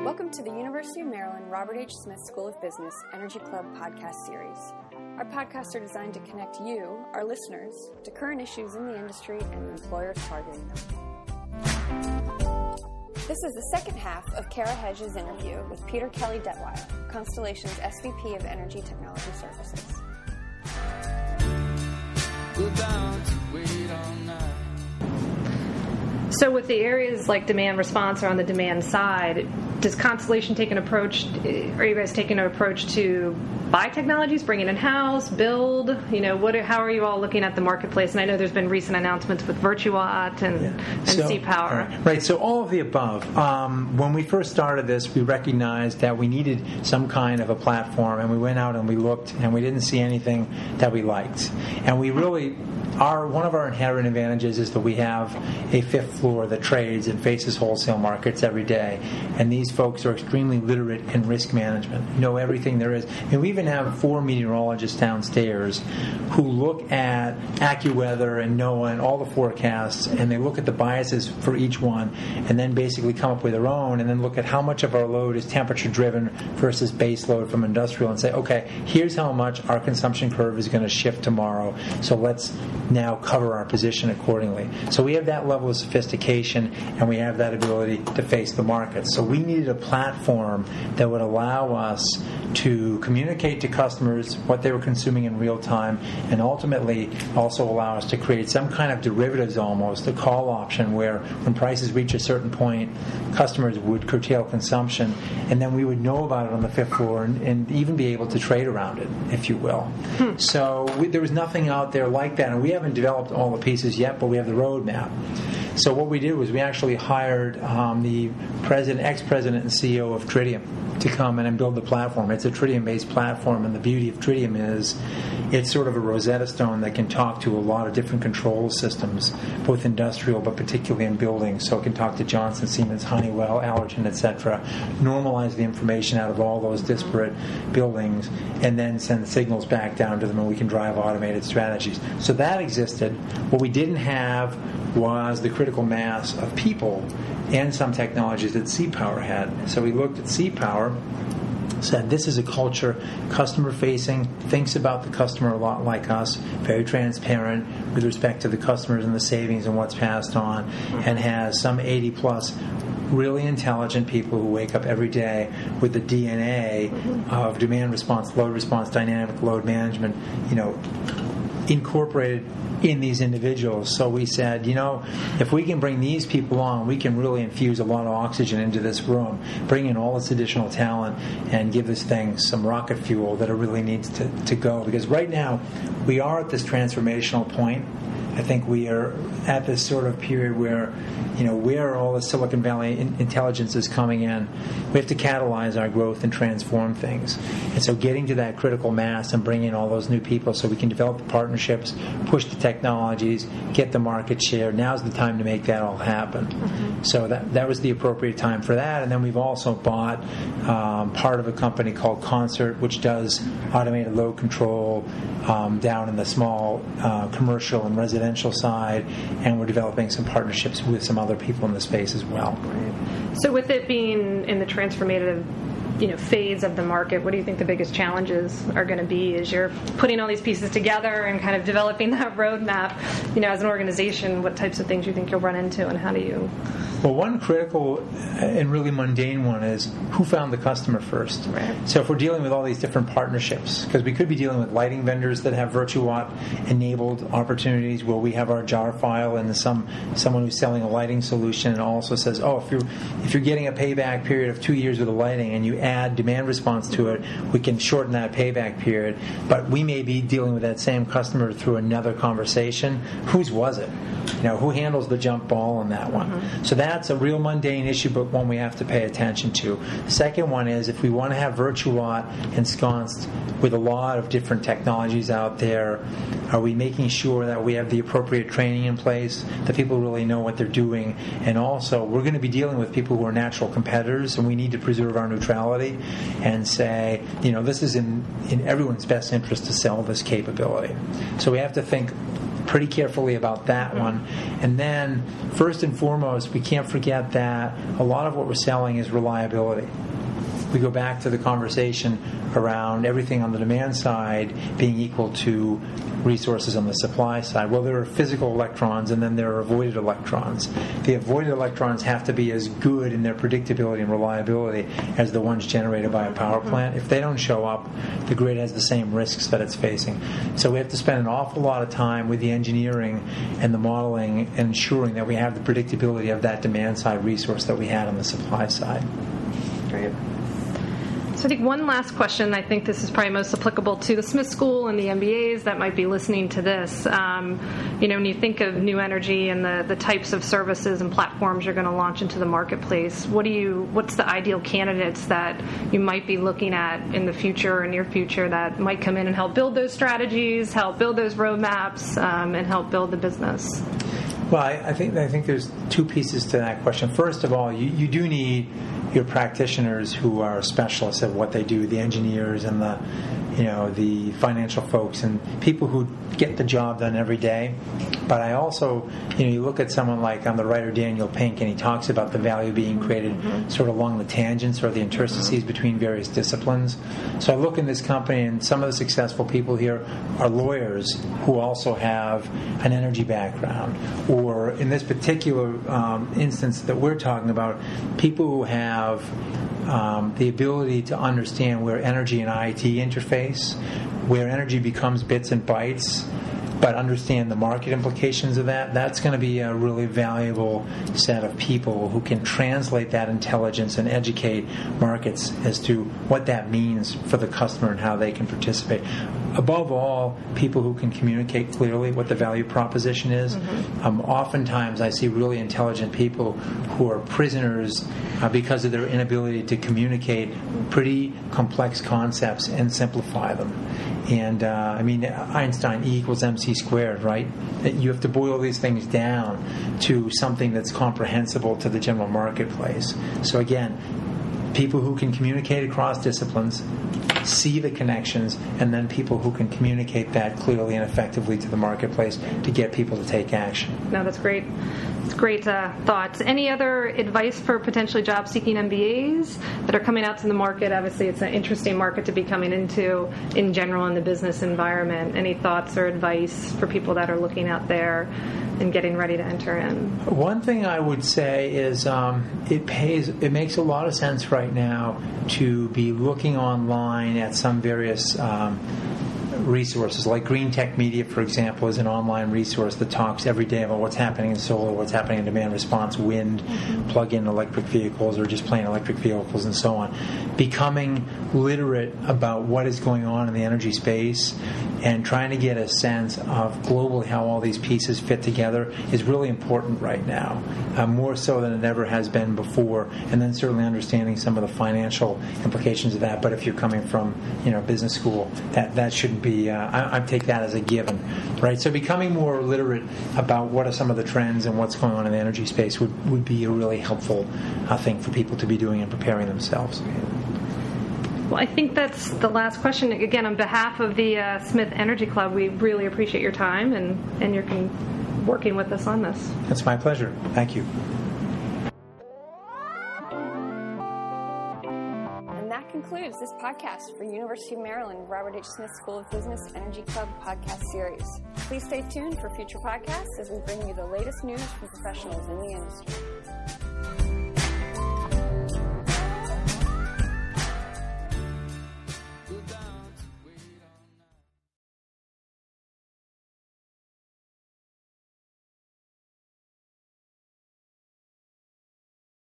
Welcome to the University of Maryland Robert H. Smith School of Business Energy Club podcast series. Our podcasts are designed to connect you, our listeners, to current issues in the industry and the employers targeting them. This is the second half of Kara Hedges' interview with Peter Kelly Detweiler, Constellation's SVP of Energy Technology Services. We're bound to wait all night. So with the areas like demand response or on the demand side, does Constellation take an approach, are you guys taking an approach to buy technologies, bring it in-house, build? How are you all looking at the marketplace? And I know there's been recent announcements with Virtuat and C-Power. Right, so all of the above. When we first started this, we recognized that we needed some kind of a platform, and we went out and we looked, and we didn't see anything that we liked. And we really... one of our inherent advantages is that we have a fifth floor that trades and faces wholesale markets every day. And these folks are extremely literate in risk management, know everything there is. And we even have 4 meteorologists downstairs who look at AccuWeather and NOAA and all the forecasts, and they look at the biases for each one, and then basically come up with their own, and then look at how much of our load is temperature-driven versus base load from industrial, and say, okay, here's how much our consumption curve is going to shift tomorrow. So let's now cover our position accordingly. So we have that level of sophistication, and we have that ability to face the market. So we needed a platform that would allow us to communicate to customers what they were consuming in real time, and ultimately also allow us to create some kind of derivatives, almost a call option, where when prices reach a certain point, customers would curtail consumption, and then we would know about it on the fifth floor and even be able to trade around it, if you will. So there was nothing out there like that, and we haven't developed all the pieces yet, but we have the roadmap. So what we did was we actually hired the ex-president and CEO of Tritium to come in and build the platform. It's a Tritium-based platform, and the beauty of Tritium is it's sort of a Rosetta Stone that can talk to a lot of different control systems, both industrial but particularly in buildings. So it can talk to Johnson, Siemens, Honeywell, Allergen, etc., normalize the information out of all those disparate buildings, and then send signals back down to them, and we can drive automated strategies. So that existed. What we didn't have was the critical mass of people and some technologies that C-Power had. So we looked at C-Power, said this is a culture, customer-facing, thinks about the customer a lot like us, very transparent with respect to the customers and the savings and what's passed on, and has some 80-plus really intelligent people who wake up every day with the DNA of demand response, load response, dynamic load management, incorporated in these individuals. So we said, if we can bring these people on, we can really infuse a lot of oxygen into this room, bring in all this additional talent, and give this thing some rocket fuel that it really needs to go. Because right now, we are at this transformational point. I think we are at this sort of period where, where all the Silicon Valley intelligence is coming in, we have to catalyze our growth and transform things. And so getting to that critical mass and bringing in all those new people so we can develop the partnerships, push the technologies, get the market share, now's the time to make that all happen. So that was the appropriate time for that. And then we've also bought part of a company called Concert, which does automated load control down in the small commercial and residential side, and we're developing some partnerships with some other people in the space as well. Right. So with it being in the transformative phase of the market, what do you think the biggest challenges are going to be as you're putting all these pieces together and kind of developing that roadmap? As an organization, what types of things you think you'll run into, and how do you? Well, one critical and really mundane one is who found the customer first. Right. So if we're dealing with all these different partnerships, because we could be dealing with lighting vendors that have Virtuat-enabled opportunities where we have our jar file and someone who's selling a lighting solution and also says, if you're getting a payback period of 2 years with the lighting and you add demand response to it, we can shorten that payback period. But we may be dealing with that same customer through another conversation. Whose was it? Who handles the jump ball on that one? So that's a real mundane issue, but one we have to pay attention to. The second one is if we want to have Virtuat ensconced with a lot of different technologies out there, are we making sure that we have the appropriate training in place, that people really know what they're doing? And also, we're going to be dealing with people who are natural competitors, and we need to preserve our neutrality and say, this is in everyone's best interest to sell this capability. So we have to think pretty carefully about that one. And then, first and foremost, we can't forget that a lot of what we're selling is reliability. We go back to the conversation around everything on the demand side being equal to resources on the supply side. Well, there are physical electrons and then there are avoided electrons. The avoided electrons have to be as good in their predictability and reliability as the ones generated by a power plant. If they don't show up, the grid has the same risks that it's facing. So we have to spend an awful lot of time with the engineering and the modeling and ensuring that we have the predictability of that demand side resource that we had on the supply side. Great. So I think one last question, I think this is probably most applicable to the Smith School and the MBAs that might be listening to this. When you think of new energy and the types of services and platforms you're going to launch into the marketplace, what's the ideal candidates that you might be looking at in the future or near future that might come in and help build those strategies, help build those roadmaps, and help build the business? Well, I think there's two pieces to that question. First of all, you do need your practitioners who are specialists at what they do, the engineers and the financial folks and people who get the job done every day. But I also, you look at someone like, I'm the writer Daniel Pink, and he talks about the value being created sort of along the tangents or the interstices between various disciplines. So I look in this company, and some of the successful people here are lawyers who also have an energy background, or in this particular instance that we're talking about, people who have the ability to understand where energy and IT interface, where energy becomes bits and bytes, but understand the market implications of that. That's going to be a really valuable set of people who can translate that intelligence and educate markets as to what that means for the customer and how they can participate. Above all, people who can communicate clearly what the value proposition is. Oftentimes I see really intelligent people who are prisoners because of their inability to communicate pretty complex concepts and simplify them. And Einstein, E equals MC squared, right? You have to boil these things down to something that's comprehensible to the general marketplace. So again, people who can communicate across disciplines, see the connections, and then people who can communicate that clearly and effectively to the marketplace to get people to take action. No, that's great. It's great thoughts. Any other advice for potentially job-seeking MBAs that are coming out to the market? Obviously, it's an interesting market to be coming into in general in the business environment. Any thoughts or advice for people that are looking out there and getting ready to enter in? One thing I would say is it makes a lot of sense right now to be looking online at some various resources. Like Green Tech Media, for example, is an online resource that talks every day about what's happening in solar, what's happening in demand response, wind, plug-in electric vehicles, or just plain electric vehicles, and so on. Becoming literate about what is going on in the energy space and trying to get a sense of globally how all these pieces fit together is really important right now, more so than it ever has been before. And then certainly understanding some of the financial implications of that. But if you're coming from business school, that shouldn't be. I take that as a given, right? So becoming more literate about what are some of the trends and what's going on in the energy space would be a really helpful thing for people to be doing and preparing themselves. Well, I think that's the last question. Again, on behalf of the Smith Energy Club, we really appreciate your time and your working with us on this. It's my pleasure. Thank you. And that concludes this podcast for University of Maryland Robert H. Smith School of Business Energy Club podcast series. Please stay tuned for future podcasts as we bring you the latest news from professionals in the industry.